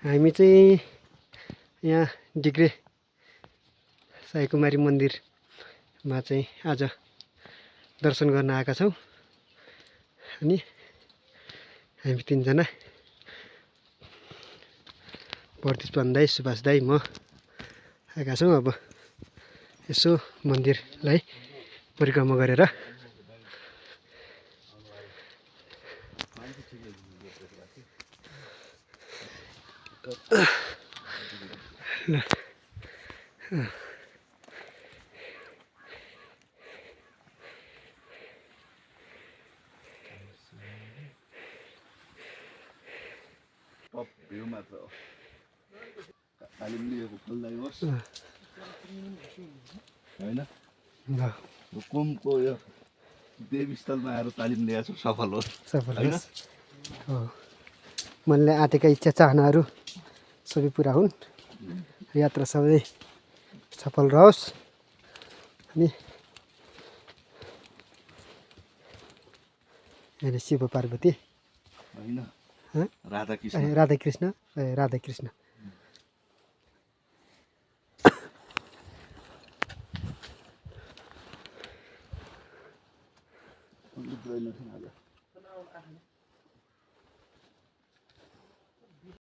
हामी चाहिँ यहाँ डिग्रे साईकुमारी मन्दिरमा चाहिँ आज दर्शन गर्न आएका छौँ। अनि हामी तीनजना प्रदीप दाई, सुभाष दाई, म आएका छौँ। अब यसो मन्दिरलाई परिक्रमा गरेर टप भ्यू मात्र हो। तालिम लिएको फलदायी होस् होइन, कुमको यो देवस्थलमा आएर तालिम लिएको सफल होस्, सफल होइन? होस्। मनले आँटेका इच्छा चाहनाहरू सबै पुरा हुन्, यात्रा सबै सफल रहोस्। अनि यहाँ शिव पार्वती, होइन, राधाकृष्ण, राधाकृष्ण, राधाकृष्ण।